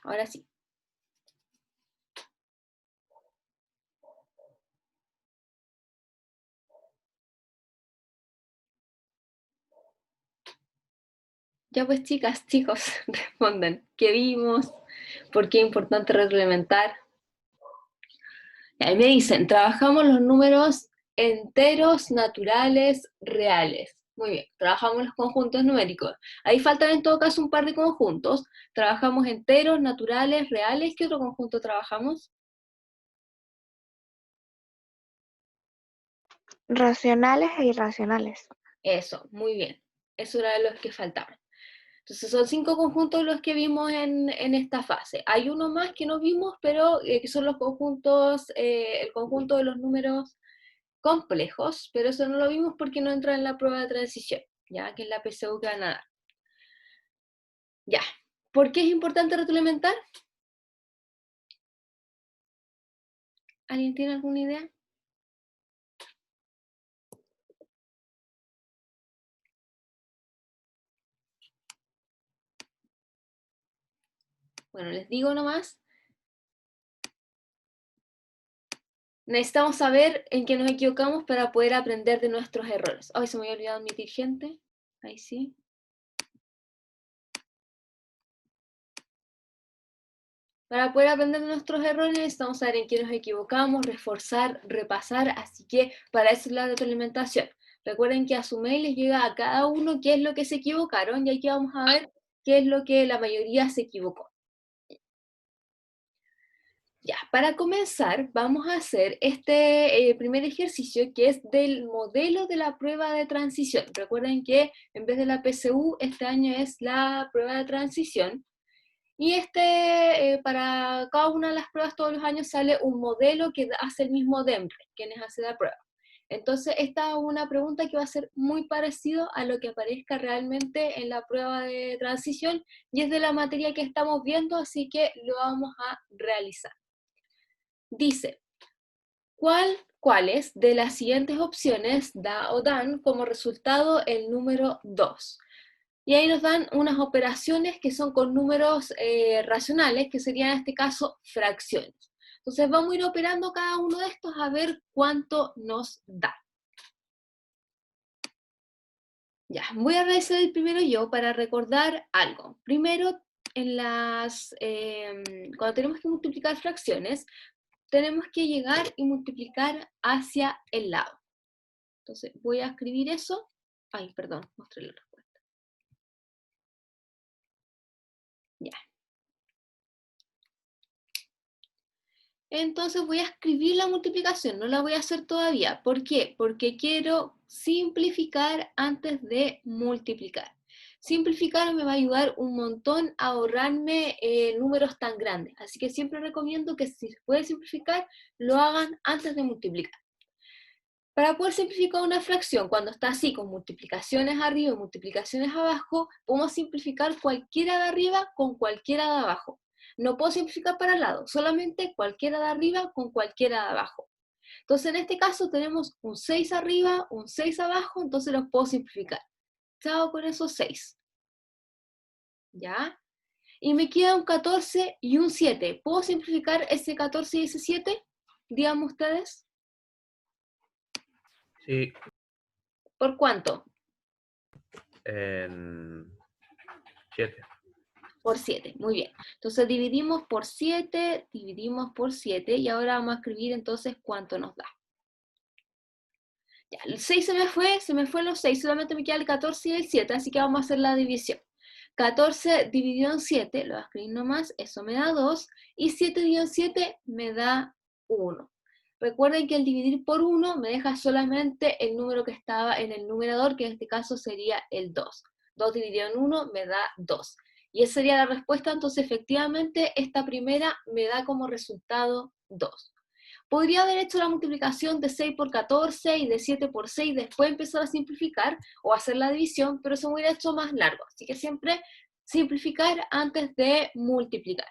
Ahora sí. Ya pues chicas, chicos, respondan. ¿Qué vimos? ¿Por qué es importante retroalimentar? Ahí me dicen, trabajamos los números enteros, naturales, reales. Muy bien, trabajamos los conjuntos numéricos. Ahí faltan en todo caso un par de conjuntos. Trabajamos enteros, naturales, reales. ¿Qué otro conjunto trabajamos? Racionales e irracionales. Eso, muy bien. Eso era de los que faltaban. Entonces son 5 conjuntos los que vimos en esta fase. Hay uno más que no vimos, pero que son los conjuntos, el conjunto de los números complejos, pero eso no lo vimos porque no entra en la prueba de transición, ya que es la PSU que van a dar. Ya, ¿por qué es importante retroalimentar? ¿Alguien tiene alguna idea? Bueno, les digo nomás. Necesitamos saber en qué nos equivocamos para poder aprender de nuestros errores. Ay, se me había olvidado admitir gente. Ahí sí. Para poder aprender de nuestros errores necesitamos saber en qué nos equivocamos, reforzar, repasar, así que para eso es la retroalimentación. Recuerden que a su mail les llega a cada uno qué es lo que se equivocaron y aquí vamos a ver qué es lo que la mayoría se equivocó. Ya, para comenzar vamos a hacer este primer ejercicio que es del modelo de la prueba de transición. Recuerden que en vez de la PSU este año es la prueba de transición. Y para cada una de las pruebas todos los años sale un modelo que hace el mismo DEMRE, quienes hace la prueba. Entonces, esta es una pregunta que va a ser muy parecido a lo que aparezca realmente en la prueba de transición y es de la materia que estamos viendo, así que lo vamos a realizar. Dice, ¿cuáles de las siguientes opciones da o dan como resultado el número 2? Y ahí nos dan unas operaciones que son con números racionales, que serían en este caso fracciones. Entonces vamos a ir operando cada uno de estos a ver cuánto nos da. Ya, voy a realizar el primero yo para recordar algo. Primero, cuando tenemos que multiplicar fracciones, tenemos que llegar y multiplicar hacia el lado. Entonces voy a escribir eso. Ay, perdón, mostré la respuesta. Ya. Entonces voy a escribir la multiplicación, no la voy a hacer todavía. ¿Por qué? Porque quiero simplificar antes de multiplicar. Simplificar me va a ayudar un montón a ahorrarme números tan grandes. Así que siempre recomiendo que si se puede simplificar, lo hagan antes de multiplicar. Para poder simplificar una fracción, cuando está así, con multiplicaciones arriba y multiplicaciones abajo, podemos simplificar cualquiera de arriba con cualquiera de abajo. No puedo simplificar para el lado, solamente cualquiera de arriba con cualquiera de abajo. Entonces, en este caso tenemos un 6 arriba, un 6 abajo, entonces los puedo simplificar. ¿Qué hago con esos 6? ¿Ya? Y me queda un 14 y un 7. ¿Puedo simplificar ese 14 y ese 7? Díganme ustedes. Sí. ¿Por cuánto? En 7. Por 7, muy bien. Entonces dividimos por 7 y ahora vamos a escribir entonces cuánto nos da. Ya, el 6 se me fue los 6, solamente me queda el 14 y el 7, así que vamos a hacer la división. 14 dividido en 7, lo voy a escribir nomás, eso me da 2, y 7 dividido en 7 me da 1. Recuerden que el dividir por 1 me deja solamente el número que estaba en el numerador, que en este caso sería el 2. 2 dividido en 1 me da 2. Y esa sería la respuesta, entonces efectivamente esta primera me da como resultado 2. Podría haber hecho la multiplicación de 6 por 14 y de 7 por 6, después empezar a simplificar o hacer la división, pero eso me hubiera hecho más largo. Así que siempre simplificar antes de multiplicar.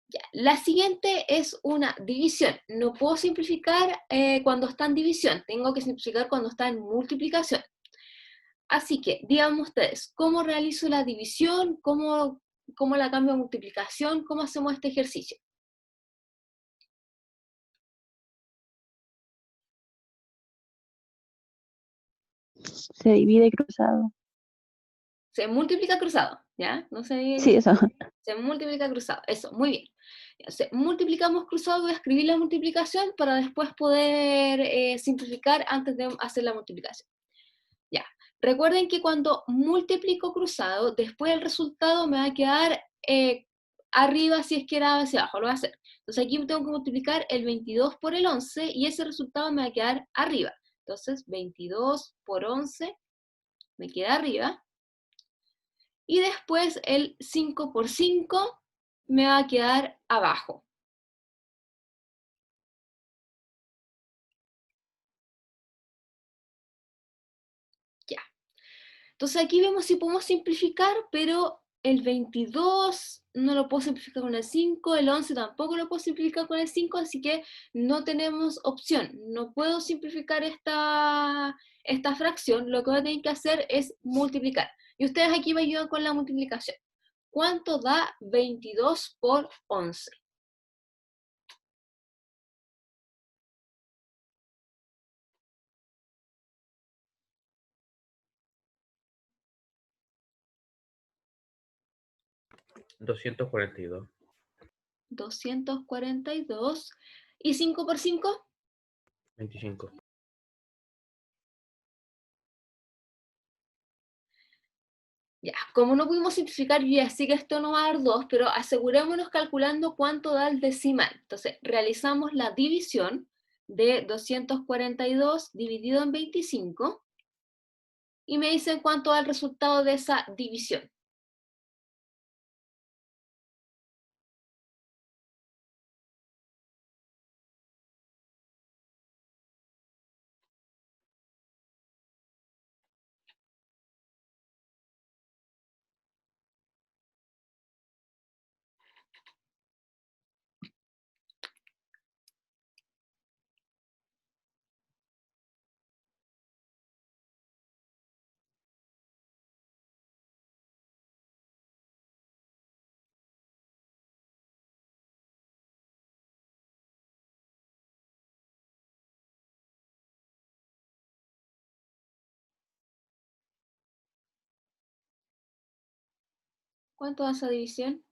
Ya, la siguiente es una división. No puedo simplificar cuando está en división, tengo que simplificar cuando está en multiplicación. Así que, díganme ustedes, ¿cómo realizo la división? cómo la cambio a multiplicación, cómo hacemos este ejercicio. Se divide cruzado. Se multiplica cruzado, ¿ya? No se divide Sí, eso. se multiplica cruzado, eso, muy bien. Multiplicamos cruzado, voy a escribir la multiplicación para después poder simplificar antes de hacer la multiplicación. Ya, recuerden que cuando multiplico cruzado, después el resultado me va a quedar arriba si es que era hacia abajo, lo voy a hacer. Entonces aquí tengo que multiplicar el 22 por el 11 y ese resultado me va a quedar arriba. Entonces 22 por 11 me queda arriba. Y después el 5 por 5 me va a quedar abajo. Ya. Entonces aquí vemos si podemos simplificar, pero el 22 no lo puedo simplificar con el 5, el 11 tampoco lo puedo simplificar con el 5, así que no tenemos opción. No puedo simplificar esta fracción, lo que voy a tener que hacer es multiplicar. Y ustedes aquí me ayudan con la multiplicación. ¿Cuánto da 22 por 11? 242. 242. ¿Y 5 por 5? 25. Ya, como no pudimos simplificar, yo ya sé que esto no va a dar 2, pero asegurémonos calculando cuánto da el decimal. Entonces, realizamos la división de 242 dividido en 25, y me dicen cuánto da el resultado de esa división. ¿Cuánto da esa división?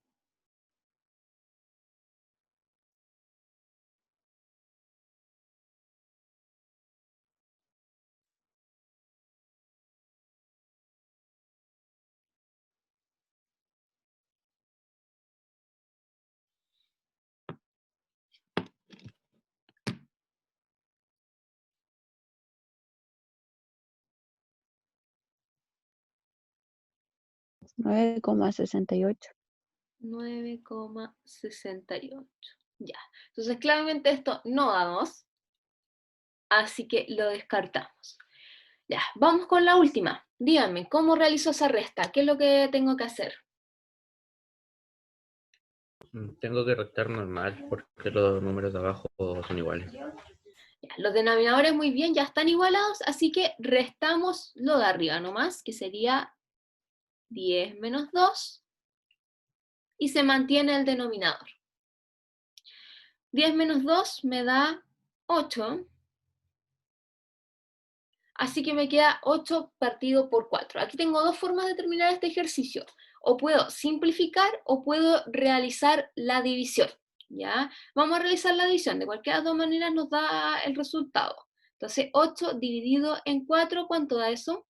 9,68. 9,68. Ya. Entonces, claramente esto no da 2, así que lo descartamos. Ya, vamos con la última. Díganme, ¿cómo realizo esa resta? ¿Qué es lo que tengo que hacer? Tengo que restar normal porque los números de abajo son iguales. Ya, los denominadores muy bien, ya están igualados, así que restamos lo de arriba nomás, que sería 10 menos 2, y se mantiene el denominador. 10 menos 2 me da 8, así que me queda 8 partido por 4. Aquí tengo dos formas de terminar este ejercicio. O puedo simplificar o puedo realizar la división. ¿Ya? Vamos a realizar la división. De cualquiera de las dos maneras nos da el resultado. Entonces, 8 dividido en 4, ¿cuánto da eso?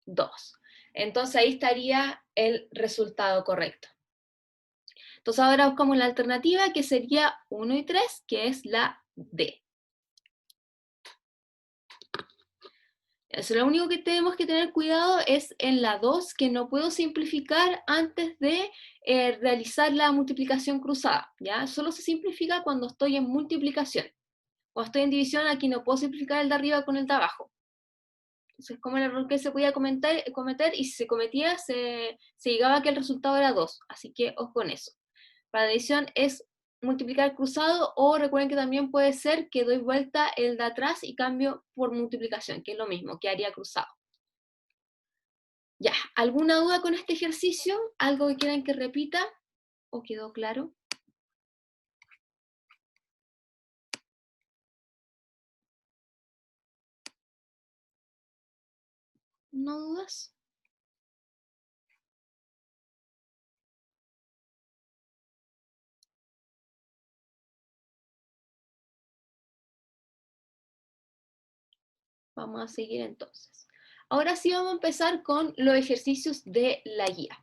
2. Entonces ahí estaría el resultado correcto. Entonces ahora buscamos la alternativa, que sería 1 y 3, que es la D. Eso, lo único que tenemos que tener cuidado es en la 2, que no puedo simplificar antes de realizar la multiplicación cruzada, ¿ya? Solo se simplifica cuando estoy en multiplicación. Cuando estoy en división, aquí no puedo simplificar el de arriba con el de abajo. Entonces, como el error que se podía cometer, y si se cometía, se llegaba a que el resultado era 2. Así que ojo con eso. Para división es multiplicar cruzado, o recuerden que también puede ser que doy vuelta el de atrás y cambio por multiplicación, que es lo mismo, que haría cruzado. Ya, ¿alguna duda con este ejercicio? ¿Algo que quieran que repita? ¿O quedó claro? ¿No dudas? Vamos a seguir entonces. Ahora sí vamos a empezar con los ejercicios de la guía.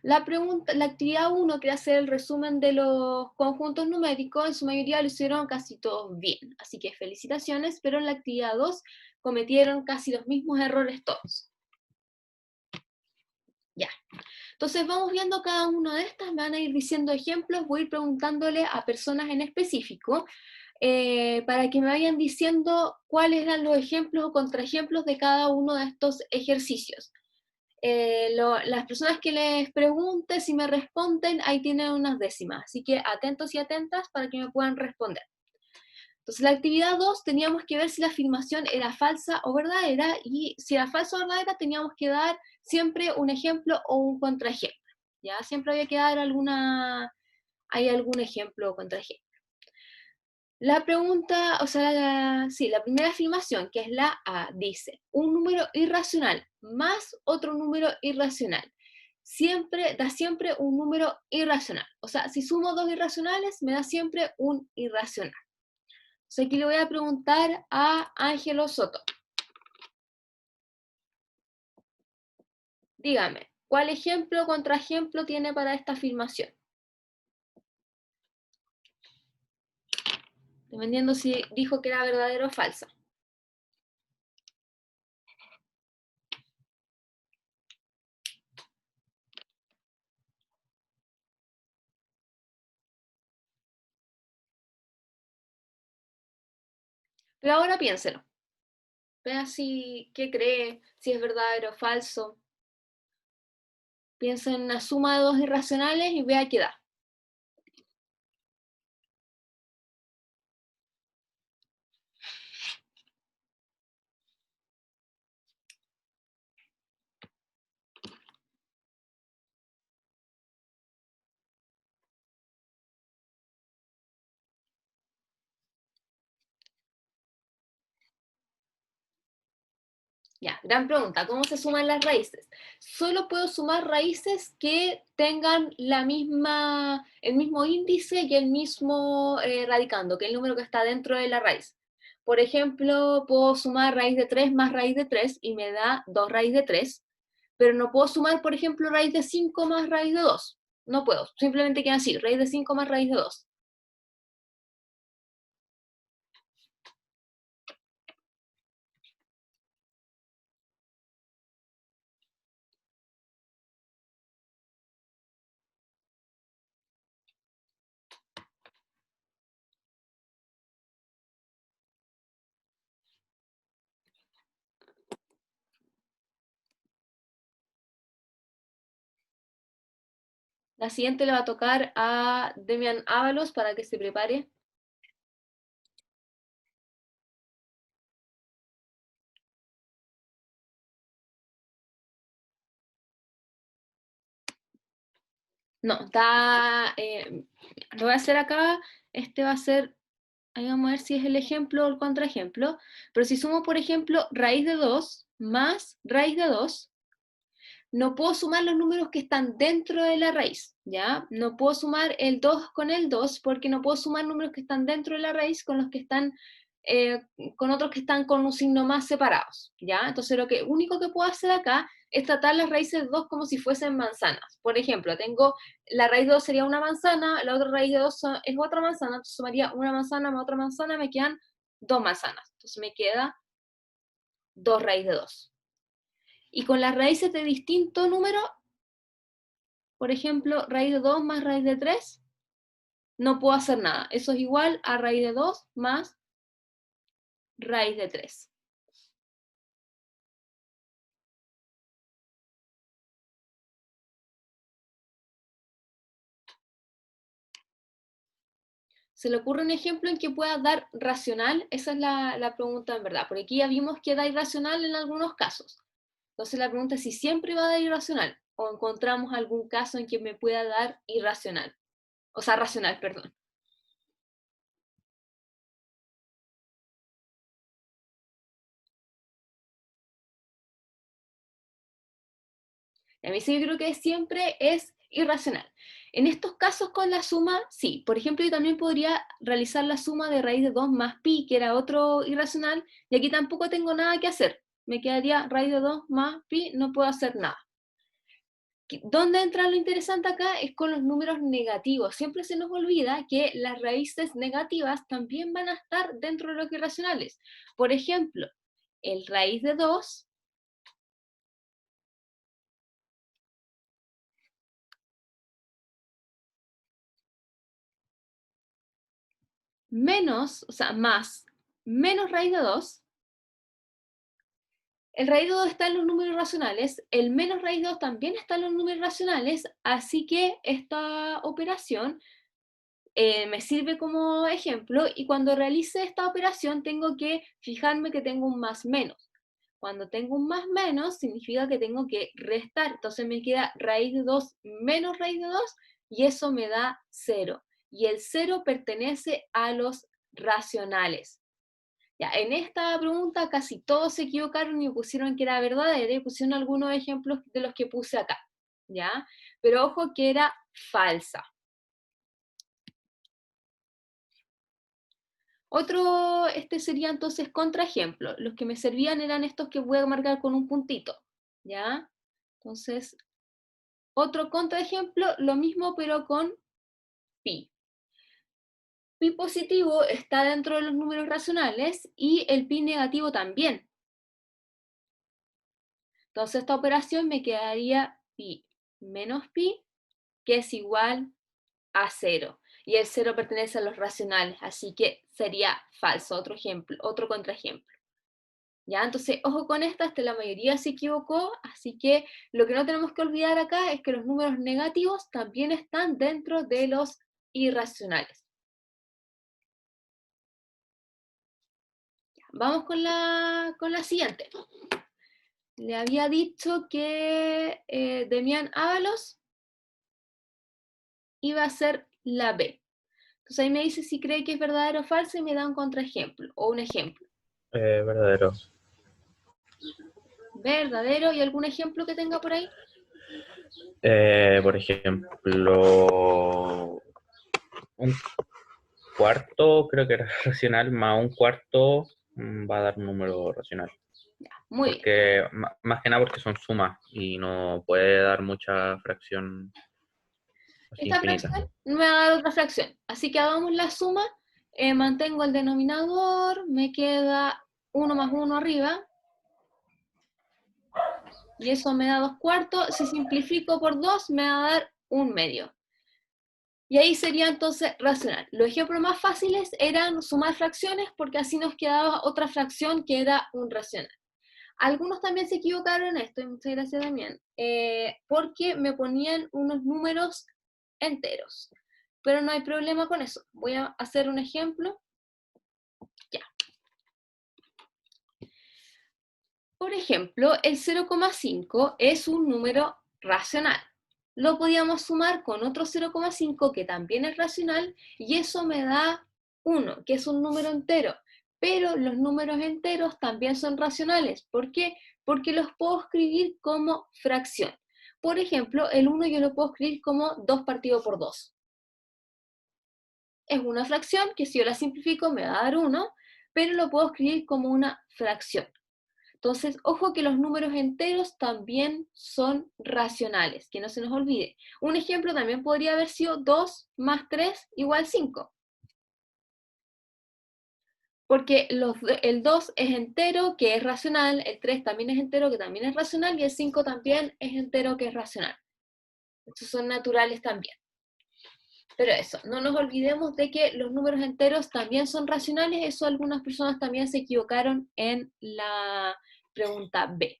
La actividad 1, que era hacer el resumen de los conjuntos numéricos, en su mayoría lo hicieron casi todos bien, así que felicitaciones, pero en la actividad 2 cometieron casi los mismos errores todos. Ya, entonces vamos viendo cada una de estas, me van a ir diciendo ejemplos, voy a ir preguntándole a personas en específico, para que me vayan diciendo cuáles eran los ejemplos o contraejemplos de cada uno de estos ejercicios. Las personas que les pregunte, si me responden, ahí tienen unas décimas, así que atentos y atentas para que me puedan responder. Entonces, la actividad 2 teníamos que ver si la afirmación era falsa o verdadera, y si era falsa o verdadera teníamos que dar siempre un ejemplo o un contraejemplo. ¿Ya? Siempre había que dar algún ejemplo o contraejemplo. La pregunta, o sea, la primera afirmación, que es la A, dice, un número irracional más otro número irracional, da siempre un número irracional. O sea, si sumo dos irracionales, me da siempre un irracional. Entonces aquí le voy a preguntar a Ángelo Soto. Dígame, ¿cuál ejemplo o contraejemplo tiene para esta afirmación? Dependiendo si dijo que era verdadero o falsa. Pero ahora piénselo. Vea qué cree, si es verdadero o falso. Piensa en una suma de dos irracionales y vea qué da. Ya, gran pregunta, ¿cómo se suman las raíces? Solo puedo sumar raíces que tengan el mismo índice y el mismo radicando, que es el número que está dentro de la raíz. Por ejemplo, puedo sumar raíz de 3 más raíz de 3 y me da 2 raíz de 3, pero no puedo sumar, por ejemplo, raíz de 5 más raíz de 2. No puedo, simplemente queda así, raíz de 5 más raíz de 2. La siguiente le va a tocar a Demian Ábalos para que se prepare. No, lo voy a hacer acá, este va a ser, ahí vamos a ver si es el ejemplo o el contraejemplo, pero si sumo, por ejemplo, raíz de 2 más raíz de 2, no puedo sumar los números que están dentro de la raíz, ¿ya? No puedo sumar el 2 con el 2 porque no puedo sumar números que están dentro de la raíz con los que están, con otros que están con un signo más separados, ¿ya? Entonces lo único que puedo hacer acá es tratar las raíces de 2 como si fuesen manzanas. Por ejemplo, la raíz de 2 sería una manzana, la otra raíz de 2 es otra manzana, entonces sumaría una manzana más otra manzana, me quedan 2 manzanas. Entonces me queda 2 raíz de 2. Y con las raíces de distinto número, por ejemplo, raíz de 2 más raíz de 3, no puedo hacer nada. Eso es igual a raíz de 2 más raíz de 3. ¿Se le ocurre un ejemplo en que pueda dar racional? Esa es la pregunta en verdad, porque aquí ya vimos que da irracional en algunos casos. Entonces la pregunta es si siempre va a dar irracional o encontramos algún caso en que me pueda dar irracional. O sea, racional, perdón. A mí sí yo creo que siempre es irracional. En estos casos con la suma, sí. Por ejemplo, yo también podría realizar la suma de raíz de 2 más pi, que era otro irracional, y aquí tampoco tengo nada que hacer. Me quedaría raíz de 2 más pi, no puedo hacer nada. ¿Dónde entra lo interesante acá? Es con los números negativos. Siempre se nos olvida que las raíces negativas también van a estar dentro de los irracionales. Por ejemplo, el raíz de 2 menos, o sea, más, menos raíz de 2. El raíz de 2 está en los números racionales, el menos raíz de 2 también está en los números racionales, así que esta operación me sirve como ejemplo, y cuando realice esta operación tengo que fijarme que tengo un más menos. Cuando tengo un más menos, significa que tengo que restar, entonces me queda raíz de 2 menos raíz de 2, y eso me da 0. Y el 0 pertenece a los racionales. Ya, en esta pregunta casi todos se equivocaron y pusieron que era verdadera, y pusieron algunos ejemplos de los que puse acá, ¿ya? Pero ojo que era falsa. Otro, este sería entonces contraejemplo. Los que me servían eran estos que voy a marcar con un puntito, ¿ya? Entonces, otro contraejemplo, lo mismo pero con pi. Pi positivo está dentro de los números racionales y el pi negativo también. Entonces esta operación me quedaría pi menos pi, que es igual a 0. Y el 0 pertenece a los racionales, así que sería falso. Otro ejemplo, otro contraejemplo. ¿Ya? Entonces, ojo con esta, la mayoría se equivocó, así que lo que no tenemos que olvidar acá es que los números negativos también están dentro de los irracionales. Vamos con la siguiente. Le había dicho que Demián Ábalos iba a ser la B. Entonces ahí me dice si cree que es verdadero o falso y me da un contraejemplo o un ejemplo. Verdadero. ¿Verdadero? ¿Y algún ejemplo que tenga por ahí? Por ejemplo, un cuarto creo que era racional, más un cuarto va a dar un número racional. Muy bien. Porque, más que nada porque son sumas y no puede dar mucha fracción así Esta infinita. fracción me va a dar otra fracción. Así que hagamos la suma. Mantengo el denominador, me queda 1 más 1 arriba. Y eso me da 2 cuartos. Si simplifico por 2, me va a dar 1 medio. Y ahí sería entonces racional. Los ejemplos más fáciles eran sumar fracciones, porque así nos quedaba otra fracción que era un racional. Algunos también se equivocaron en esto, y muchas gracias también, porque me ponían unos números enteros. Pero no hay problema con eso. Voy a hacer un ejemplo. Ya. Por ejemplo, el 0,5 es un número racional. Lo podíamos sumar con otro 0,5 que también es racional, y eso me da 1, que es un número entero. Pero los números enteros también son racionales. ¿Por qué? Porque los puedo escribir como fracción. Por ejemplo, el 1 yo lo puedo escribir como 2 partido por 2. Es una fracción que si yo la simplifico me va a dar 1, pero lo puedo escribir como una fracción. Entonces, ojo que los números enteros también son racionales, que no se nos olvide. Un ejemplo también podría haber sido 2 más 3 igual 5. Porque el 2 es entero, que es racional, el 3 también es entero, que también es racional, y el 5 también es entero, que es racional. Estos son naturales también. Pero eso, no nos olvidemos de que los números enteros también son racionales. Eso algunas personas también se equivocaron en la pregunta B.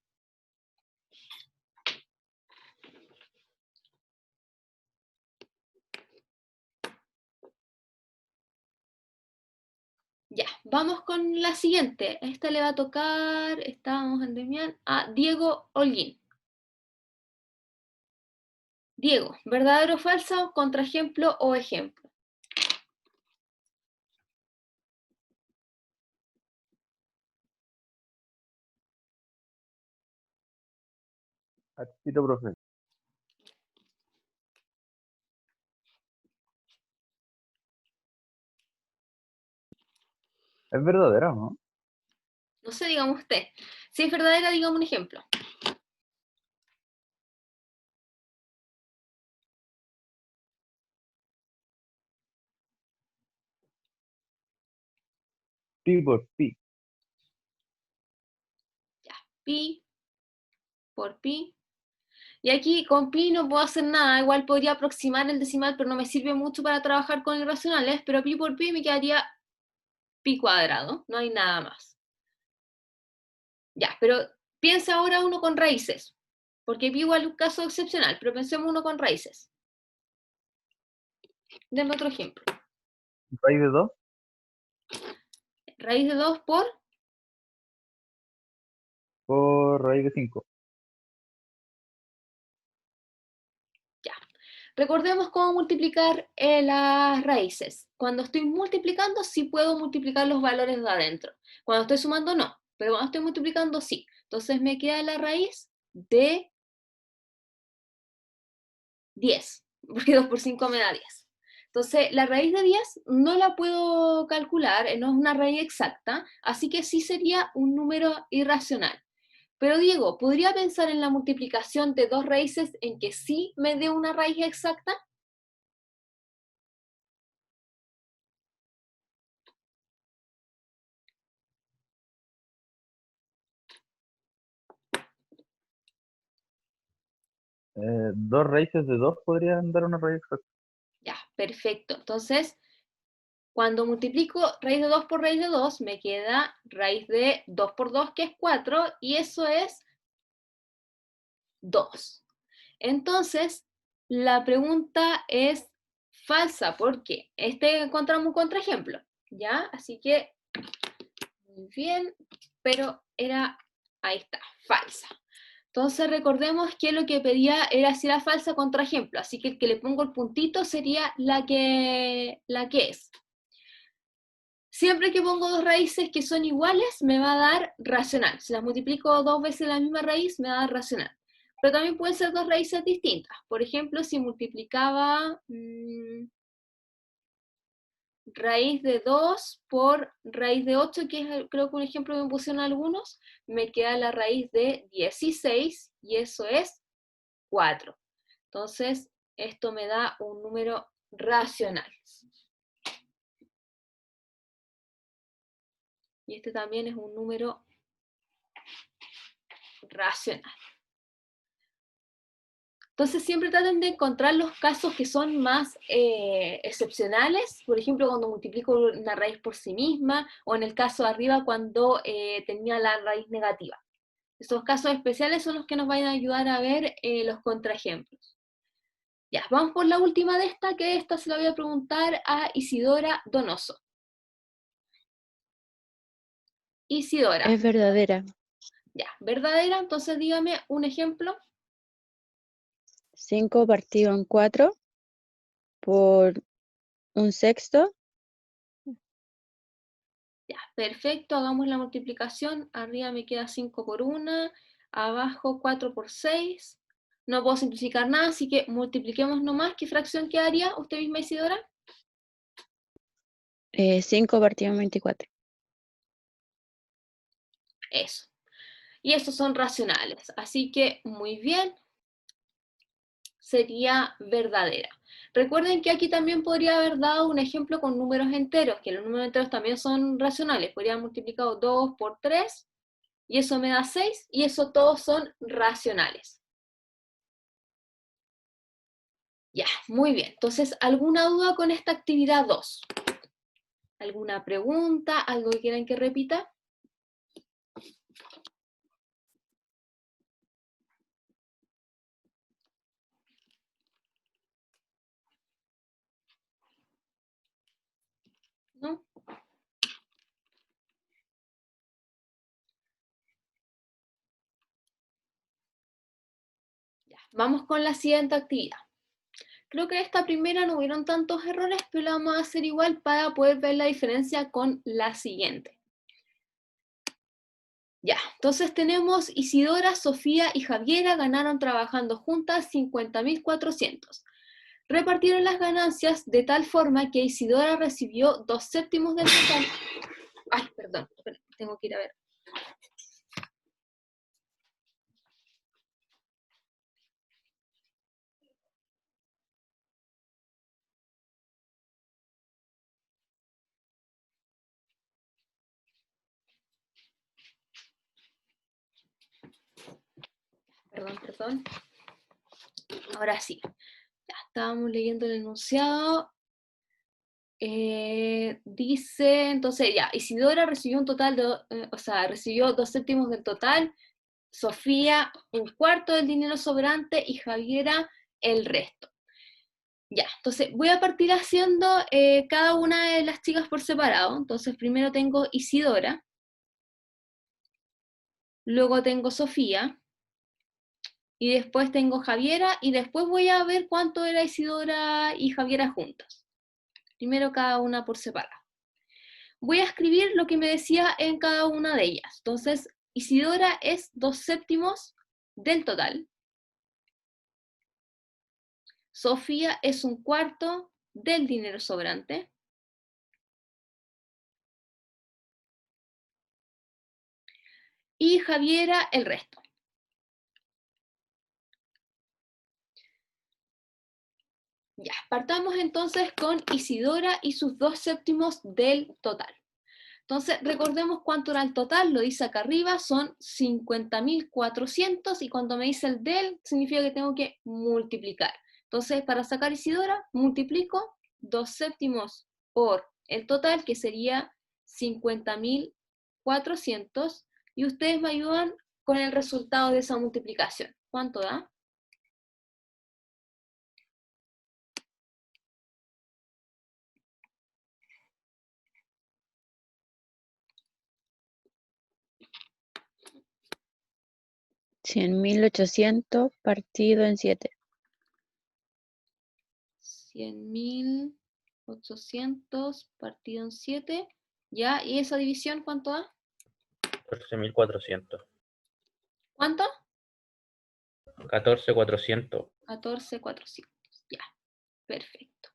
Ya, vamos con la siguiente. Esta le va a tocar, estábamos en Demian, a Diego Holguín. Diego, ¿verdadero o falso? Contraejemplo o ejemplo. Atito, profe. Es verdadero, ¿no? No sé, digamos usted. Si es verdadera, digamos un ejemplo. Pi por pi. Pi por pi. Y aquí con pi no puedo hacer nada. Igual podría aproximar el decimal, pero no me sirve mucho para trabajar con irracionales. Pero pi por pi me quedaría pi cuadrado. No hay nada más. Ya, pero piensa ahora uno con raíces. Porque pi igual es un caso excepcional, pero pensemos uno con raíces. Denme otro ejemplo. Raíz de 2 Raíz de 2 por... por raíz de 5. Ya. Recordemos cómo multiplicar las raíces. Cuando estoy multiplicando, sí puedo multiplicar los valores de adentro. Cuando estoy sumando, no. Pero cuando estoy multiplicando, sí. Entonces me queda la raíz de 10. Porque 2 por 5 me da 10. Entonces, la raíz de 10 no la puedo calcular, no es una raíz exacta, así que sí sería un número irracional. Pero Diego, ¿podría pensar en la multiplicación de dos raíces en que sí me dé una raíz exacta? Dos raíces de 2 podrían dar una raíz exacta. Ya, perfecto. Entonces, cuando multiplico raíz de 2 por raíz de 2, me queda raíz de 2 por 2, que es 4, y eso es 2. Entonces, la pregunta es falsa, porque encontramos un contraejemplo, ¿ya? Así que, muy bien, pero ahí está, falsa. Entonces recordemos que lo que pedía era si era falsa contraejemplo, así que el que le pongo el puntito sería la que es. Siempre que pongo dos raíces que son iguales, me va a dar racional. Si las multiplico dos veces la misma raíz, me va a dar racional. Pero también pueden ser dos raíces distintas. Por ejemplo, si multiplicaba raíz de 2 por raíz de 8, que es creo que un ejemplo que me pusieron algunos, me queda la raíz de 16, y eso es 4. Entonces, esto me da un número racional. Y este también es un número racional. Entonces siempre traten de encontrar los casos que son más excepcionales, por ejemplo cuando multiplico una raíz por sí misma, o en el caso de arriba cuando tenía la raíz negativa. Estos casos especiales son los que nos van a ayudar a ver los contraejemplos. Ya, vamos por la última de esta, que esta se la voy a preguntar a Isidora Donoso. Isidora. Es verdadera. Ya, verdadera, entonces dígame un ejemplo. 5 partido en 4 por un sexto. Ya, perfecto, hagamos la multiplicación. Arriba me queda 5 por 1, abajo 4 por 6. No puedo simplificar nada, así que multipliquemos nomás. ¿Qué fracción quedaría usted misma, Isidora? 5 partido en 24. Eso. Y estos son racionales, así que muy bien, sería verdadera. Recuerden que aquí también podría haber dado un ejemplo con números enteros, que los números enteros también son racionales. Podría haber multiplicado 2 por 3, y eso me da 6, y eso todos son racionales. Ya, muy bien. Entonces, ¿alguna duda con esta actividad 2? ¿Alguna pregunta? ¿Algo que quieran que repita? ¿No? Vamos con la siguiente actividad. Creo que esta primera no hubieron tantos errores, pero la vamos a hacer igual para poder ver la diferencia con la siguiente. Ya, entonces tenemos Isidora, Sofía y Javiera ganaron trabajando juntas 50.400. Repartieron las ganancias de tal forma que Isidora recibió 2/7 del total. Ay, perdón, tengo que ir a ver. Perdón. Ahora sí. Ya estábamos leyendo el enunciado. Dice, entonces ya, Isidora recibió un total de, recibió 2/7 del total, Sofía 1/4 del dinero sobrante y Javiera el resto. Ya, entonces voy a partir haciendo cada una de las chicas por separado. Entonces primero tengo Isidora, luego tengo Sofía, y después tengo Javiera, y después voy a ver cuánto era Isidora y Javiera juntas. Primero cada una por separado. Voy a escribir lo que me decía en cada una de ellas. Entonces, Isidora es 2/7 del total. Sofía es 1/4 del dinero sobrante. Y Javiera el resto. Ya, partamos entonces con Isidora y sus 2/7 del total. Entonces, recordemos cuánto era el total, lo dice acá arriba, son 50.400, y cuando me dice el del, significa que tengo que multiplicar. Entonces, para sacar Isidora, multiplico 2/7 por el total, que sería 50.400, y ustedes me ayudan con el resultado de esa multiplicación. ¿Cuánto da? $100.800 partido en 7. 100.800 partido en 7. ¿Ya? ¿Y esa división cuánto da? 14.400. ¿Cuánto? 14.400. 14.400. Ya, perfecto.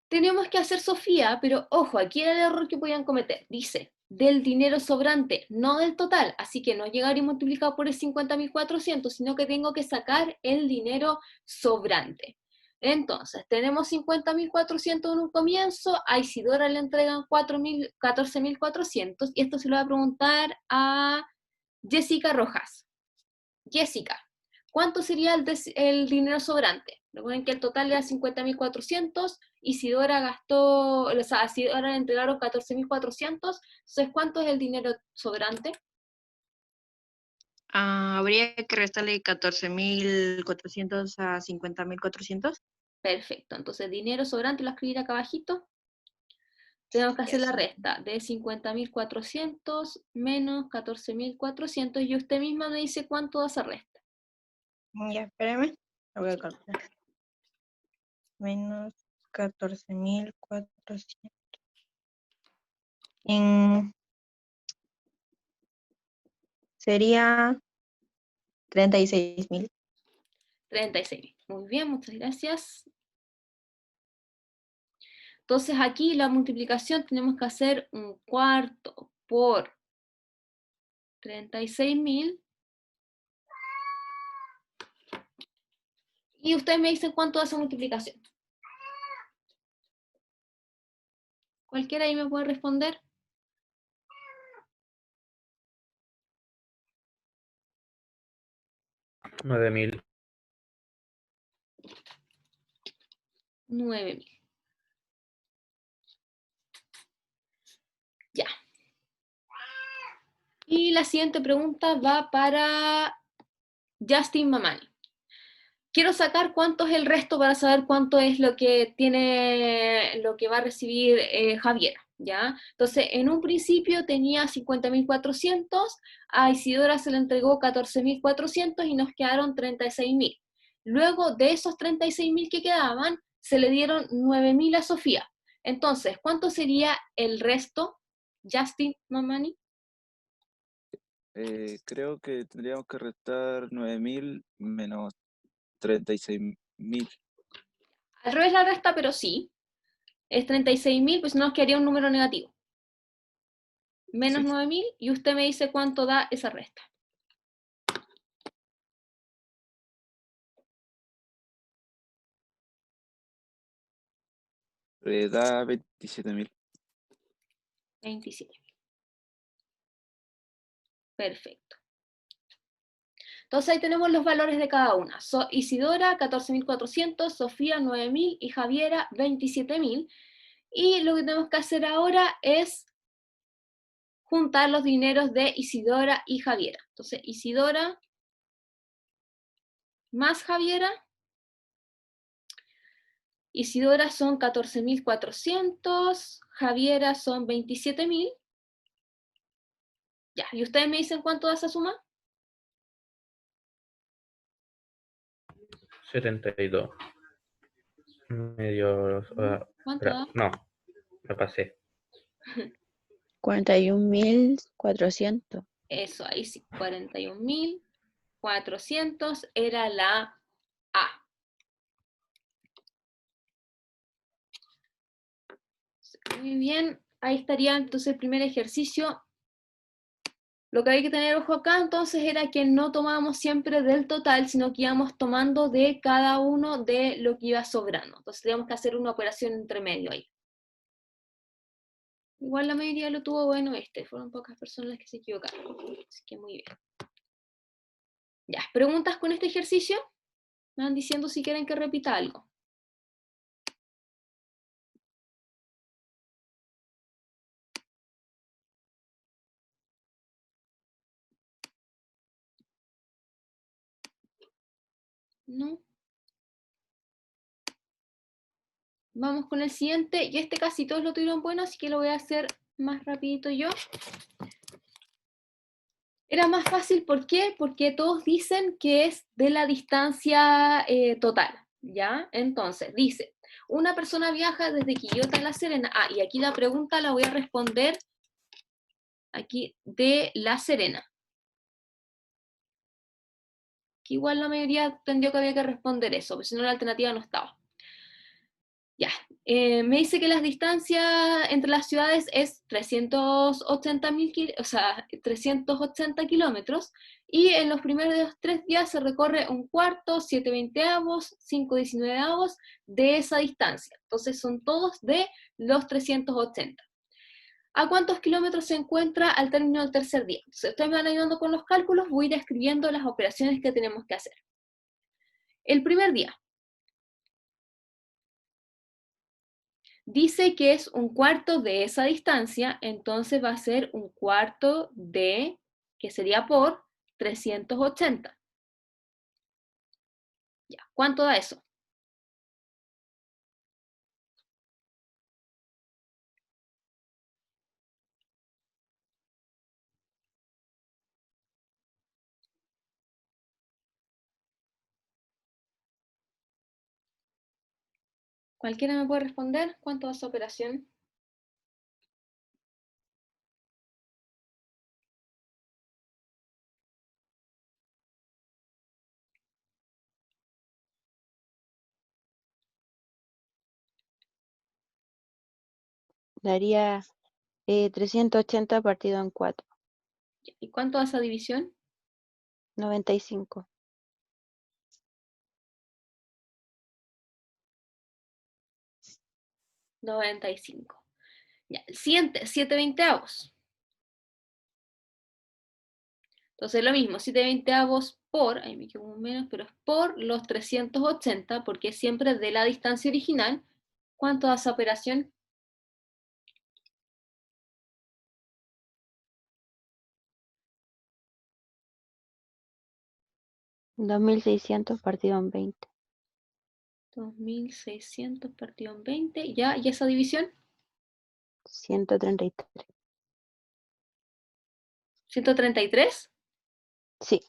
Tenemos que hacer Sofía, pero ojo, aquí era el error que podían cometer. Dice, del dinero sobrante, no del total. Así que no llegar y multiplicar por el 50.400, sino que tengo que sacar el dinero sobrante. Entonces, tenemos 50.400 en un comienzo, a Isidora le entregan 14.400, y esto se lo voy a preguntar a Jessica Rojas. Jessica, ¿cuánto sería el dinero sobrante? Recuerden que el total era 50.400, Isidora gastó, o sea, a Isidora le entregaron 14.400, entonces, ¿cuánto es el dinero sobrante? Habría que restarle 14.400 a 50.400. Perfecto, entonces dinero sobrante lo escribir acá abajito. Tenemos que hacer la resta de 50.400 menos 14.400, y usted misma me dice cuánto da esa resta. Ya, espérame. Lo voy a calcular. Menos 14.400. Sería 36.000. 36.000. Muy bien, muchas gracias. Entonces aquí la multiplicación tenemos que hacer 1/4 por 36.000. Y ustedes me dicen cuánto da esa multiplicación. ¿Cualquiera ahí me puede responder? $9.000. 9.000. Ya. Y la siguiente pregunta va para Justin Mamani. Quiero sacar cuánto es el resto para saber cuánto es lo que va a recibir Javiera. ¿Ya? Entonces, en un principio tenía 50.400, a Isidora se le entregó 14.400 y nos quedaron 36.000. Luego de esos 36.000 que quedaban, se le dieron 9.000 a Sofía. Entonces, ¿cuánto sería el resto, Justin Mamani? Creo que tendríamos que restar 9.000 menos 36.000. Al revés la resta, pero sí. Es 36.000, pues nos quedaría un número negativo. Menos Sí. 9.000, y usted me dice cuánto da esa resta. Da 27.000. 27. Perfecto. Entonces ahí tenemos los valores de cada una. Isidora, 14.400, Sofía, 9.000 y Javiera, 27.000. Y lo que tenemos que hacer ahora es juntar los dineros de Isidora y Javiera. Entonces, Isidora más Javiera. Isidora son 14.400, Javiera son 27.000. Ya, ¿y ustedes me dicen cuánto da esa suma? 72. Medio. ¿Cuánto Espera, da? no, me pasé. 41.400. Eso, ahí sí, 41.400 era la A. Muy bien, ahí estaría entonces el primer ejercicio. Lo que hay que tener ojo acá entonces era que no tomábamos siempre del total, sino que íbamos tomando de cada uno de lo que iba sobrando. Entonces teníamos que hacer una operación entre medio ahí. Igual la mayoría lo tuvo bueno fueron pocas personas las que se equivocaron. Así que muy bien. Ya, ¿preguntas con este ejercicio? Me van diciendo si quieren que repita algo. ¿No? Vamos con el siguiente, y este casi todos lo tuvieron bueno, así que lo voy a hacer más rapidito yo. Era más fácil, ¿por qué? Porque todos dicen que es de la distancia total, ¿ya? Entonces, dice, una persona viaja desde Quillota a La Serena. Ah, y aquí la pregunta la voy a responder aquí de La Serena. Que igual la mayoría entendió que había que responder eso, porque si no la alternativa no estaba. Ya, me dice que las distancias entre las ciudades es 380 kilómetros, y en los primeros 3 días se recorre un cuarto, 7/20, 5/19 de esa distancia. Entonces son todos de los 380. ¿A cuántos kilómetros se encuentra al término del tercer día? Entonces ustedes me van ayudando con los cálculos, voy a ir escribiendo las operaciones que tenemos que hacer. El primer día. Dice que es un cuarto de esa distancia, entonces va a ser un cuarto de, que sería por 380. Ya, ¿cuánto da eso? ¿Cualquiera me puede responder? ¿Cuánto da esa operación? Daría 380 partido en 4. ¿Y cuánto da esa división? 95. 95. Ya, el siguiente, 7/20. Entonces lo mismo, 7/20 por, ahí me quedo un menos, pero es por los 380, porque es siempre de la distancia original. ¿Cuánto da esa operación? 2.600 partido en 20. 2.600 partido en 20, ¿ya? ¿Y esa división? 133. ¿133? Sí,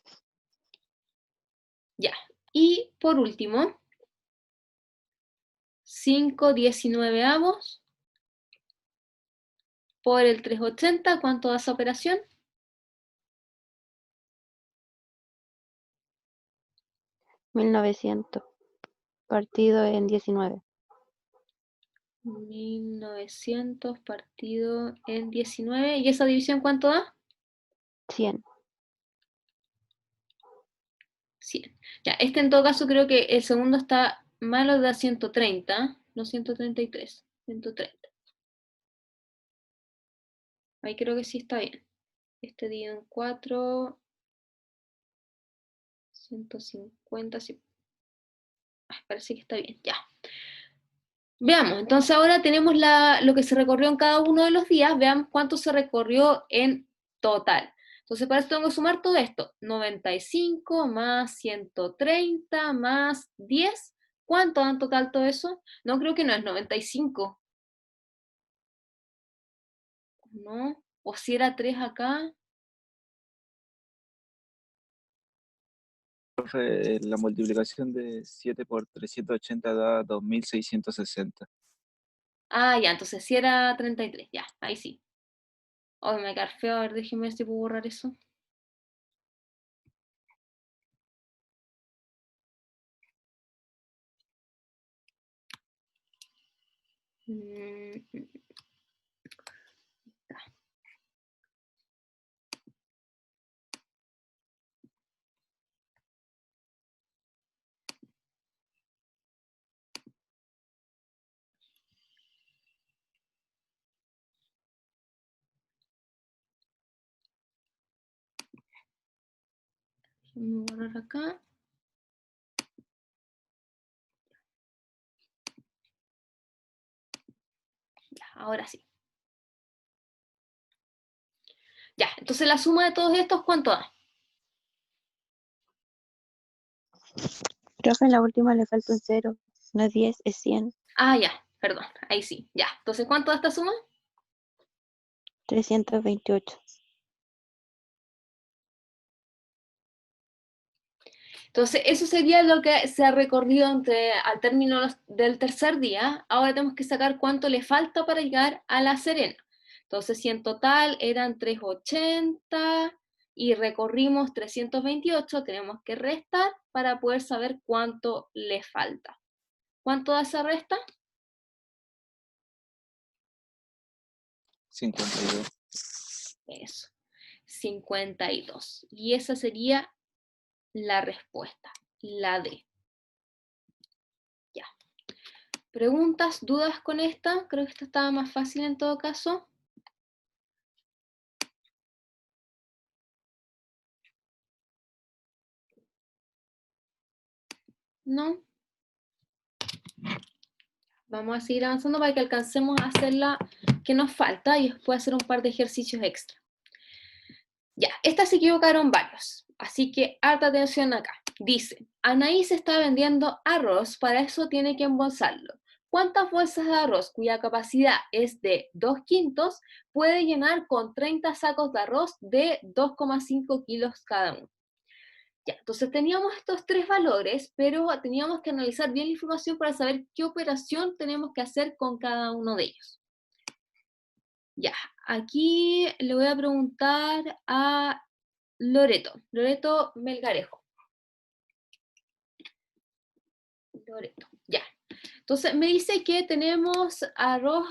Ya. Y por último, 5/19 por el 380, ¿cuánto da esa operación? 1900 partido en 19. 1900 partido en 19. ¿Y esa división cuánto da? 100. 100. Ya, este en todo caso creo que el segundo está malo, da 130, no 133, 130. Ahí creo que sí está bien. Este dividido en 4, 150, sí. Parece que está bien, ya. Veamos, entonces ahora tenemos lo que se recorrió en cada uno de los días, veamos cuánto se recorrió en total. Entonces para eso tengo que sumar todo esto, 95 más 130 más 10, ¿cuánto da en total todo eso? No, creo que no es 95, ¿no? O si era 3 acá, Profe, la multiplicación de 7 por 380 da 2660. ya, entonces si era 33, ya, ahí sí. Ay, me quedar feo, a ver, déjeme ver si puedo borrar eso. Mm, Déjeme borrar acá. Ya, ahora sí. Ya, entonces la suma de todos estos, ¿cuánto da? Profe, en la última le falta un 0. No es 10, es 100. Ya, perdón, ahí sí, ya. Entonces, ¿cuánto da esta suma? 328. Entonces, eso sería lo que se ha recorrido al término del tercer día. Ahora tenemos que sacar cuánto le falta para llegar a La Serena. Entonces, si en total eran 380 y recorrimos 328, tenemos que restar para poder saber cuánto le falta. ¿Cuánto da esa resta? 52. Eso, 52. Y esa sería la respuesta, la D. Ya. ¿Preguntas, dudas con esta? Creo que esta estaba más fácil en todo caso. ¿No? Vamos a seguir avanzando para que alcancemos a hacer la que nos falta y después hacer un par de ejercicios extra. Ya, estas se equivocaron varios, así que harta atención acá. Dice, Anaís está vendiendo arroz, para eso tiene que embolsarlo. ¿Cuántas bolsas de arroz cuya capacidad es de 2/5 puede llenar con 30 sacos de arroz de 2,5 kilos cada uno? Ya, entonces teníamos estos tres valores, pero teníamos que analizar bien la información para saber qué operación tenemos que hacer con cada uno de ellos. Ya, aquí le voy a preguntar a Loreto Melgarejo. Loreto, ya. Entonces me dice que tenemos arroz,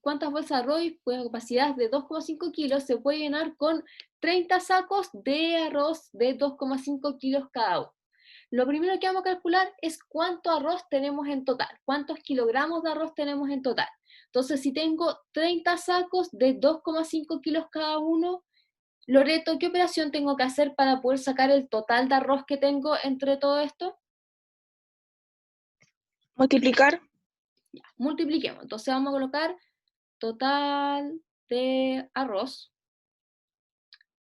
¿cuántas bolsas de arroz? Pues capacidad de 2,5 kilos, se puede llenar con 30 sacos de arroz de 2,5 kilos cada uno. Lo primero que vamos a calcular es cuánto arroz tenemos en total, cuántos kilogramos de arroz tenemos en total. Entonces, si tengo 30 sacos de 2,5 kilos cada uno, Loreto, ¿qué operación tengo que hacer para poder sacar el total de arroz que tengo entre todo esto? Multiplicar. Ya, multipliquemos. Entonces vamos a colocar total de arroz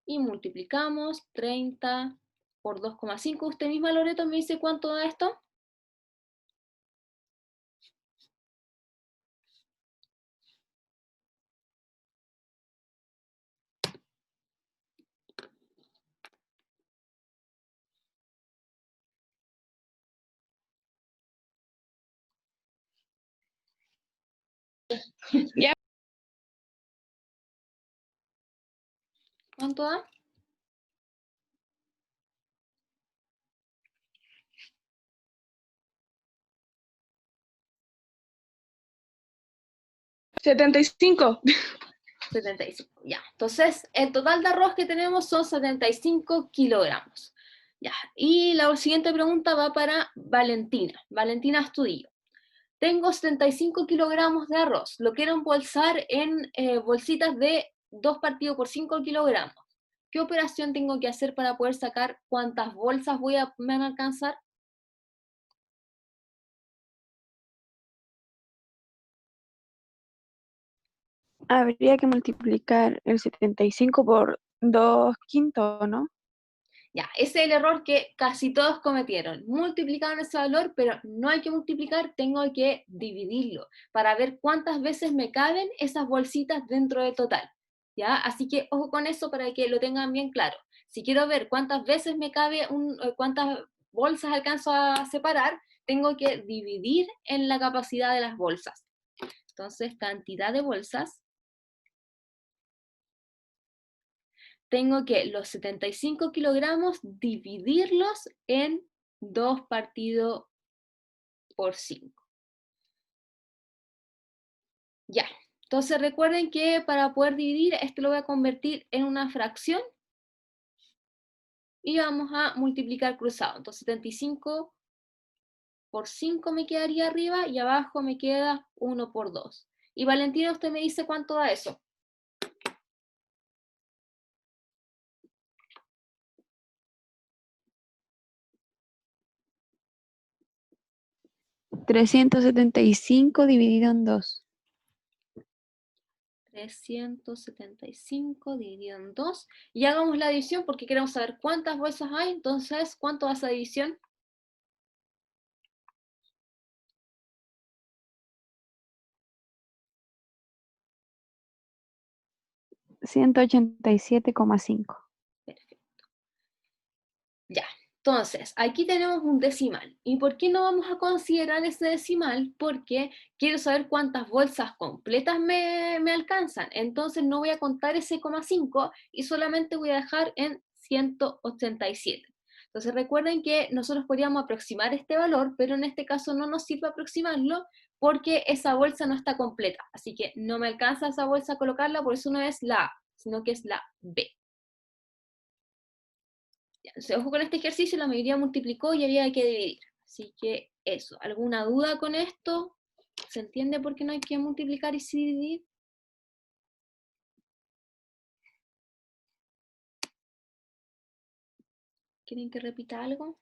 y multiplicamos 30 por 2,5. Usted misma, Loreto, me dice cuánto da esto. Ya. ¿Cuánto da? ¿75? 75, ya. Entonces, el total de arroz que tenemos son 75 kilogramos. Ya. Y la siguiente pregunta va para Valentina. Valentina Astudillo. Tengo 75 kilogramos de arroz. Lo quiero embolsar en bolsitas de 2 partido por 5 kilogramos. ¿Qué operación tengo que hacer para poder sacar cuántas bolsas me van a alcanzar? Habría que multiplicar el 75 por 2/5, ¿no? Ya, ese es el error que casi todos cometieron. Multiplicaron ese valor, pero no hay que multiplicar, tengo que dividirlo para ver cuántas veces me caben esas bolsitas dentro del total. ¿Ya? Así que ojo con eso para que lo tengan bien claro. Si quiero ver cuántas veces me cabe, cuántas bolsas alcanzo a separar, tengo que dividir en la capacidad de las bolsas. Entonces, cantidad de bolsas. Tengo que los 75 kilogramos dividirlos en 2 partido por 5. Ya, entonces recuerden que para poder dividir, esto lo voy a convertir en una fracción y vamos a multiplicar cruzado. Entonces 75 por 5 me quedaría arriba y abajo me queda 1 por 2. Y Valentina, usted me dice cuánto da eso. 375 dividido en 2. 375 dividido en 2. Y hagamos la división porque queremos saber cuántas bolsas hay. Entonces, ¿cuánto da esa división? 187,5. Perfecto. Ya, entonces, aquí tenemos un decimal. ¿Y por qué no vamos a considerar ese decimal? Porque quiero saber cuántas bolsas completas me alcanzan. Entonces no voy a contar ese 0,5 y solamente voy a dejar en 187. Entonces recuerden que nosotros podríamos aproximar este valor, pero en este caso no nos sirve aproximarlo porque esa bolsa no está completa. Así que no me alcanza esa bolsa a colocarla, por eso no es la A, sino que es la B. Entonces, ojo con este ejercicio, la mayoría multiplicó y había que dividir. Así que eso, ¿alguna duda con esto? ¿Se entiende por qué no hay que multiplicar y sí dividir? ¿Quieren que repita algo?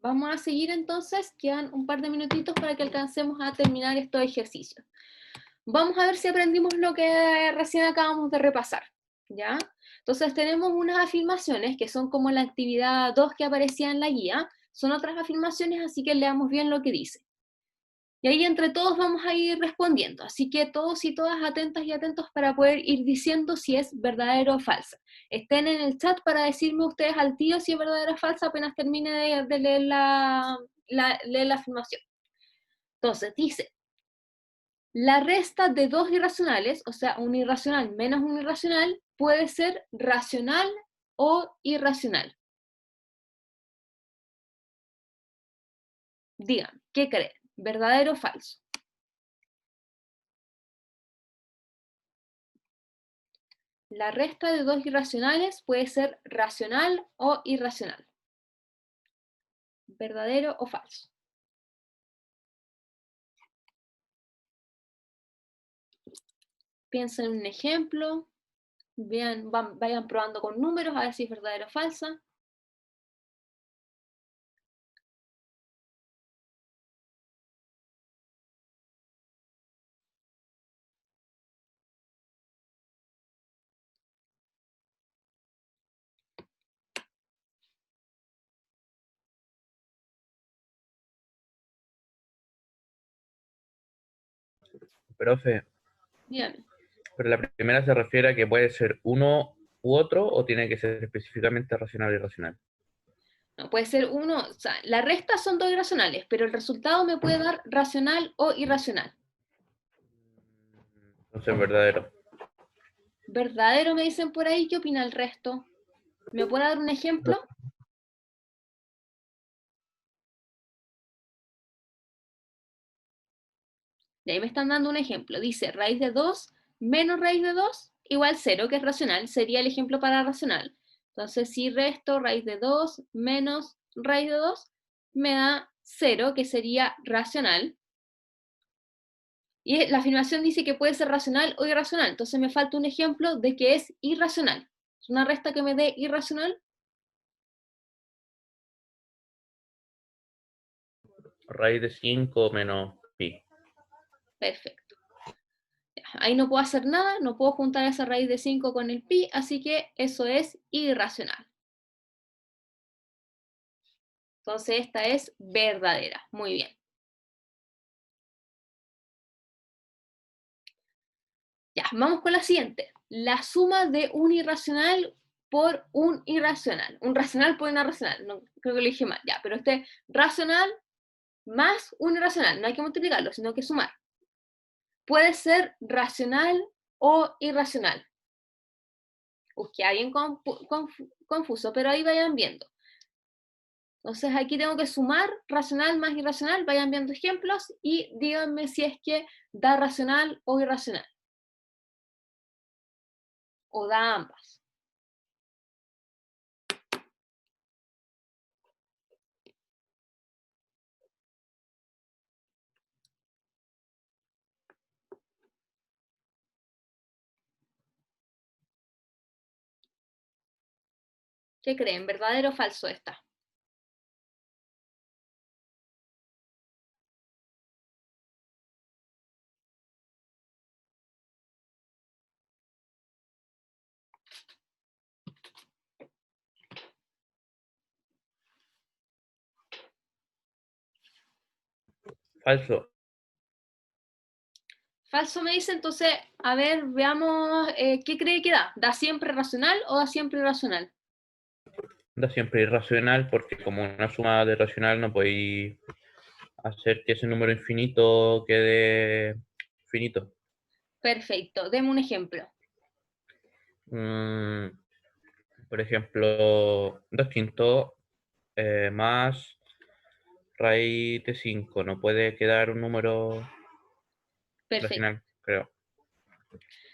Vamos a seguir entonces, quedan un par de minutitos para que alcancemos a terminar estos ejercicios. Vamos a ver si aprendimos lo que recién acabamos de repasar, ¿ya? Entonces tenemos unas afirmaciones que son como la actividad 2 que aparecía en la guía, son otras afirmaciones, así que leamos bien lo que dice. Y ahí entre todos vamos a ir respondiendo, así que todos y todas atentas y atentos para poder ir diciendo si es verdadero o falsa. Estén en el chat para decirme ustedes al tiro si es verdadero o falsa apenas termine de leer leer la afirmación. Entonces dice, la resta de dos irracionales, o sea, un irracional menos un irracional, puede ser racional o irracional. Digan, ¿qué creen? ¿Verdadero o falso? La resta de dos irracionales puede ser racional o irracional. ¿Verdadero o falso? Piensen en un ejemplo, vean, vayan probando con números a ver si es verdadero o falsa. Profe, Dígame. Pero la primera se refiere a que puede ser uno u otro o tiene que ser específicamente racional y irracional. No, puede ser uno, o sea, la resta son dos irracionales, pero el resultado me puede dar racional o irracional. Entonces, verdadero. ¿Verdadero me dicen por ahí? ¿Qué opina el resto? ¿Me puede dar un ejemplo? Y ahí me están dando un ejemplo. Dice raíz de 2 menos raíz de 2 igual 0, que es racional. Sería el ejemplo para racional. Entonces, si resto raíz de 2 menos raíz de 2, me da 0, que sería racional. Y la afirmación dice que puede ser racional o irracional. Entonces me falta un ejemplo de que es irracional. ¿Es una resta que me dé irracional? Raíz de 5 menos pi. Perfecto. Ahí no puedo hacer nada, no puedo juntar esa raíz de 5 con el pi, así que eso es irracional. Entonces esta es verdadera. Muy bien. Ya, vamos con la siguiente. La suma de un irracional por un irracional. Un racional por un irracional. No, creo que lo dije mal. Ya, pero este racional más un irracional. No hay que multiplicarlo, sino que sumar. Puede ser racional o irracional. Queda bien confuso, pero ahí vayan viendo. Entonces aquí tengo que sumar racional más irracional, vayan viendo ejemplos y díganme si es que da racional o irracional. O da ambas. ¿Qué creen? ¿Verdadero o falso esta? Falso. Falso me dice, entonces, a ver, veamos, ¿qué cree que da? ¿Da siempre racional o da siempre irracional? Da siempre irracional porque como una suma de racional no podéis hacer que ese número infinito quede finito. Perfecto, deme un ejemplo. Mm, por ejemplo, 2 quintos más raíz de 5. No puede quedar un número Perfecto. racional, creo.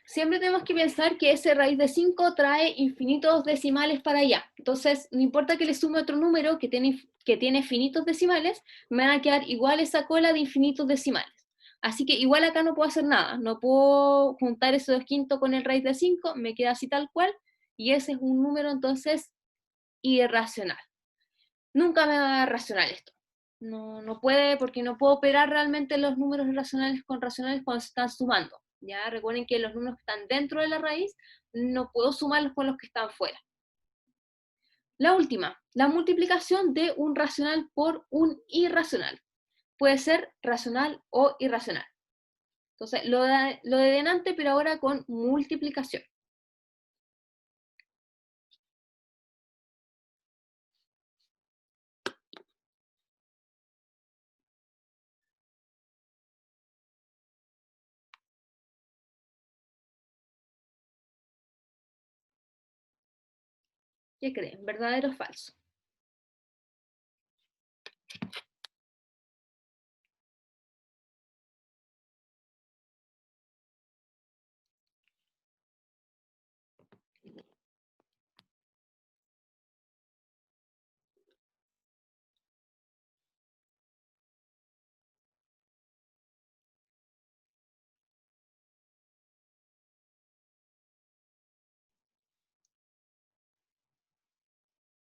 Siempre tenemos que pensar que ese raíz de 5 trae infinitos decimales para allá. Entonces, no importa que le sume otro número que tiene finitos decimales, me van a quedar igual esa cola de infinitos decimales. Así que igual acá no puedo hacer nada. No puedo juntar ese 2 quintos con el raíz de 5, me queda así tal cual, y ese es un número entonces irracional. Nunca me va a dar racional esto. No, no puede, porque no puedo operar realmente los números irracionales con racionales cuando se están sumando. Ya recuerden que los números que están dentro de la raíz no puedo sumarlos con los que están fuera. La última, la multiplicación de un racional por un irracional. Puede ser racional o irracional. Entonces, lo de delante, pero ahora con multiplicación. ¿Qué creen? ¿Verdadero o falso?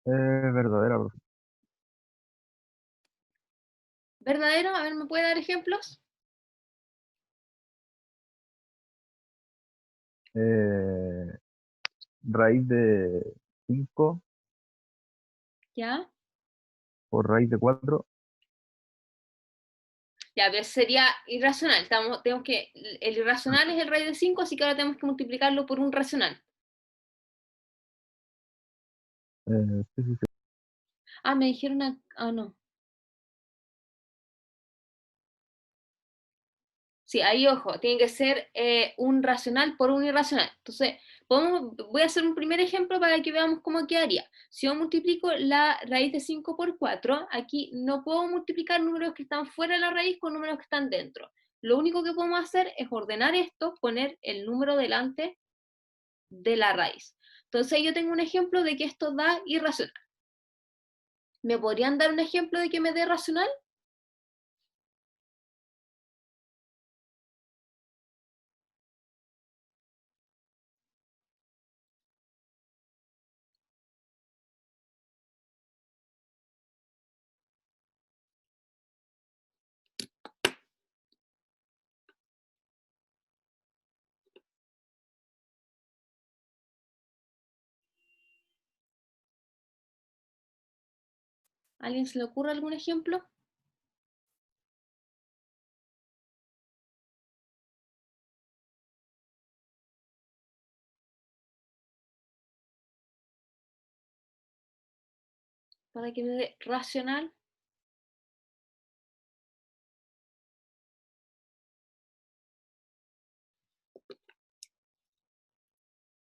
Verdadera, profe. ¿Verdadero? A ver, ¿me puede dar ejemplos? Eh, raíz de 5 ¿Ya? por raíz de 4. Ya, pero sería irracional. El irracional es el raíz de 5, así que ahora tenemos que multiplicarlo por un racional. Sí, sí, sí. Ah, me dijeron... no. Sí, ahí ojo, tiene que ser un racional por un irracional. Entonces, voy a hacer un primer ejemplo para que veamos cómo quedaría. Si yo multiplico la raíz de 5 por 4, aquí no puedo multiplicar números que están fuera de la raíz con números que están dentro. Lo único que podemos hacer es ordenar esto, poner el número delante de la raíz. Entonces yo tengo un ejemplo de que esto da irracional. ¿Me podrían dar un ejemplo de que me dé racional? ¿A alguien se le ocurre algún ejemplo? Para que me dé racional.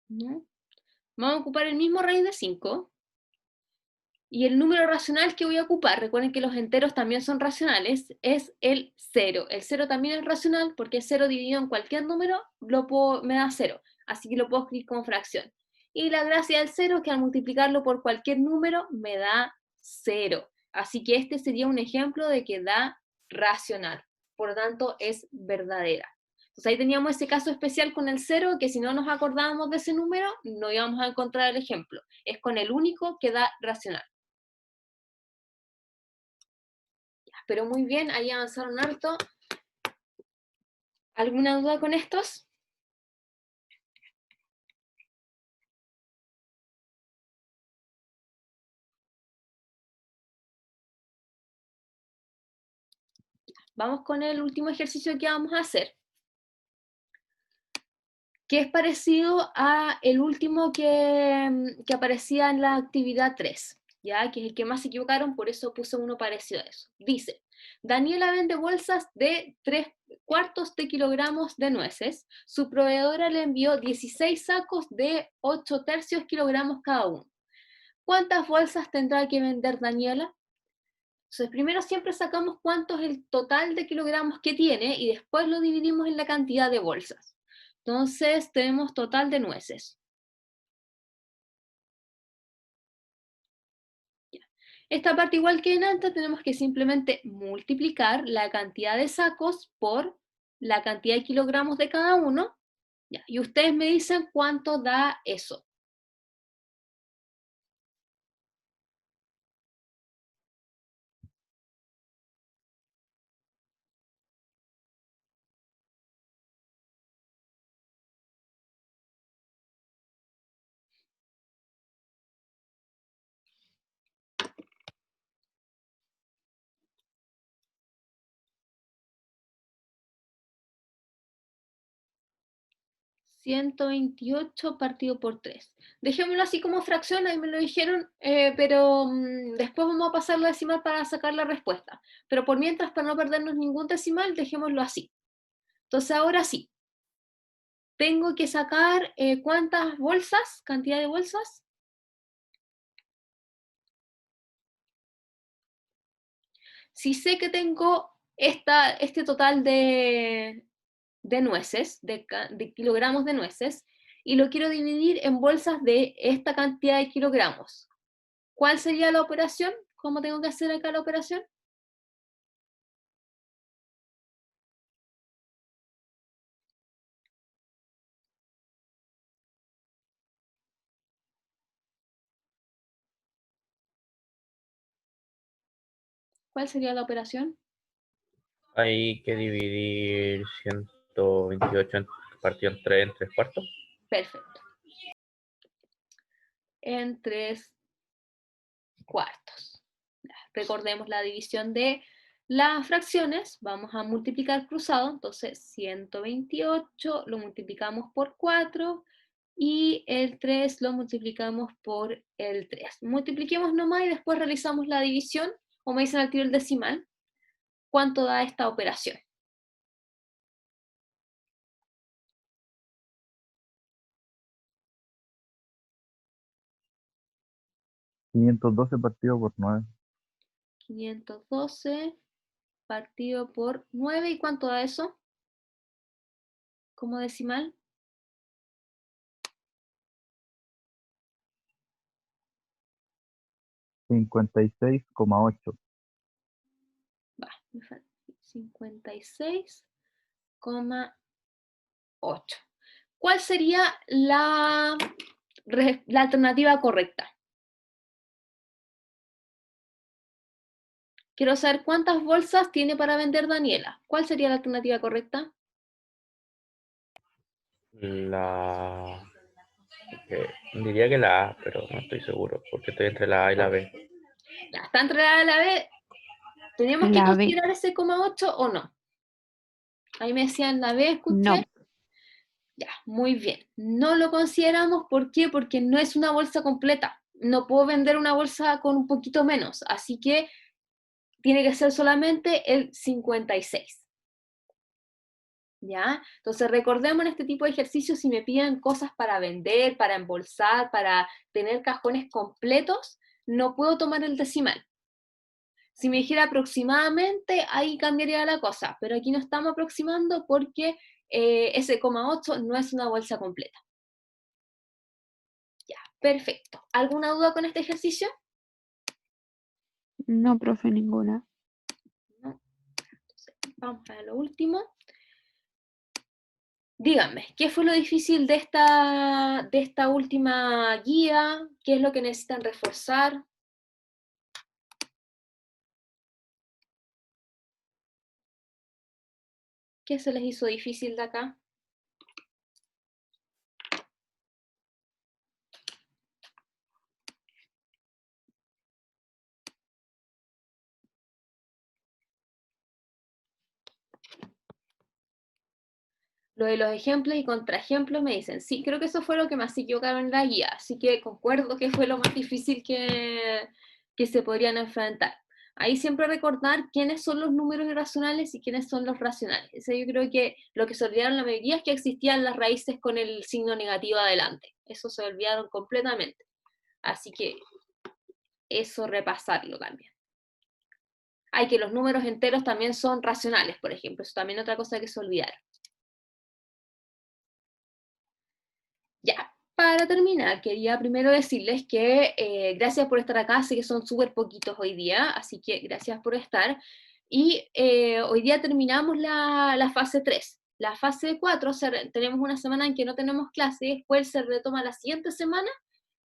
¿No? Vamos a ocupar el mismo raíz de 5. Y el número racional que voy a ocupar, recuerden que los enteros también son racionales, es el 0. El 0 también es racional porque 0 dividido en cualquier número me da 0. Así que lo puedo escribir como fracción. Y la gracia del 0 es que al multiplicarlo por cualquier número me da 0. Así que este sería un ejemplo de que da racional. Por lo tanto, es verdadera. Entonces ahí teníamos ese caso especial con el 0, que si no nos acordábamos de ese número, no íbamos a encontrar el ejemplo. Es con el único que da racional. Pero muy bien, ahí avanzaron harto. ¿Alguna duda con estos? Vamos con el último ejercicio que vamos a hacer, que es parecido a el último que aparecía en la actividad 3, ¿ya? Que es el que más se equivocaron, por eso puse uno parecido a eso. Dice, Daniela vende bolsas de 3/4 de kilogramos de nueces. Su proveedora le envió 16 sacos de 8/3 kilogramos cada uno. ¿Cuántas bolsas tendrá que vender Daniela? Entonces, primero siempre sacamos cuánto es el total de kilogramos que tiene y después lo dividimos en la cantidad de bolsas. Entonces, tenemos total de nueces. Esta parte, igual que en antes, tenemos que simplemente multiplicar la cantidad de sacos por la cantidad de kilogramos de cada uno. Y ustedes me dicen cuánto da eso. $128 partido por 3. Dejémoslo así como fracción, ahí me lo dijeron, pero después vamos a pasarlo a decimal para sacar la respuesta. Pero por mientras, para no perdernos ningún decimal, dejémoslo así. Entonces ahora sí. Tengo que sacar ¿cuántas bolsas? ¿Cantidad de bolsas? Si sé que tengo este total de nueces, de kilogramos de nueces, y lo quiero dividir en bolsas de esta cantidad de kilogramos. ¿Cuál sería la operación? ¿Cómo tengo que hacer acá la operación? ¿Cuál sería la operación? Hay que dividir 128 partido en 3/4. Perfecto. En 3/4. Recordemos la división de las fracciones, vamos a multiplicar cruzado, entonces 128 lo multiplicamos por 4, y el 3 lo multiplicamos por el 3. Multipliquemos nomás y después realizamos la división, o me dicen al tiro el decimal, ¿cuánto da esta operación? $512 partido por 9. 512 partido por 9, ¿y cuánto da eso? Como decimal. $56,8. Va, me falta 56,8. ¿Cuál sería la alternativa correcta? Quiero saber cuántas bolsas tiene para vender Daniela. ¿Cuál sería la alternativa correcta? Diría que la A, pero no estoy seguro, porque estoy entre la A y la B. Ya, está entre la A y la B. ¿Tenemos que La B. considerar ese 0,8 o no? Ahí me decían la B, escuché. No. Ya, muy bien. No lo consideramos, ¿por qué? Porque no es una bolsa completa. No puedo vender una bolsa con un poquito menos, así que tiene que ser solamente el 56. ¿Ya? Entonces recordemos en este tipo de ejercicios, si me piden cosas para vender, para embolsar, para tener cajones completos, no puedo tomar el decimal. Si me dijera aproximadamente, ahí cambiaría la cosa, pero aquí no estamos aproximando porque ese 0,8 no es una bolsa completa. Ya, perfecto. ¿Alguna duda con este ejercicio? No, profe, ninguna. No. Entonces, vamos a lo último. Díganme, ¿qué fue lo difícil de esta última guía? ¿Qué es lo que necesitan reforzar? ¿Qué se les hizo difícil de acá? Lo de los ejemplos y contraejemplos me dicen, sí, creo que eso fue lo que más se equivocaron en la guía, así que concuerdo que fue lo más difícil que se podrían enfrentar. Ahí siempre recordar quiénes son los números irracionales y quiénes son los racionales. Eso yo creo que lo que se olvidaron la mayoría es que existían las raíces con el signo negativo adelante. Eso se olvidaron completamente. Así que eso repasarlo también. Hay que los números enteros también son racionales, por ejemplo. Eso también es otra cosa que se olvidaron. Ya, para terminar, quería primero decirles que gracias por estar acá, sé que son súper poquitos hoy día, así que gracias por estar. Y hoy día terminamos la fase 3. La fase 4, tenemos una semana en que no tenemos clase, después se retoma la siguiente semana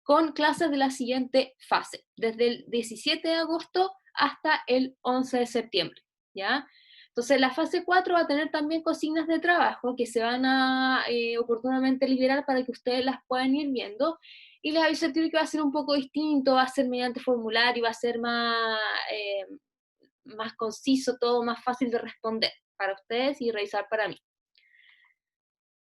con clases de la siguiente fase, desde el 17 de agosto hasta el 11 de septiembre, ¿ya? Entonces la fase 4 va a tener también consignas de trabajo que se van a oportunamente liberar para que ustedes las puedan ir viendo, y les aviso que va a ser un poco distinto, va a ser mediante formulario, va a ser más conciso, todo más fácil de responder para ustedes y revisar para mí.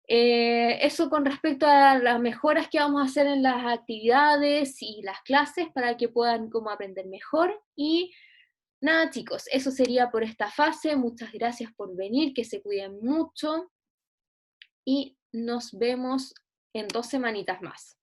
Eso con respecto a las mejoras que vamos a hacer en las actividades y las clases para que puedan como aprender mejor. Y nada, chicos, eso sería por esta fase. Muchas gracias por venir, que se cuiden mucho y nos vemos en 2 semanitas más.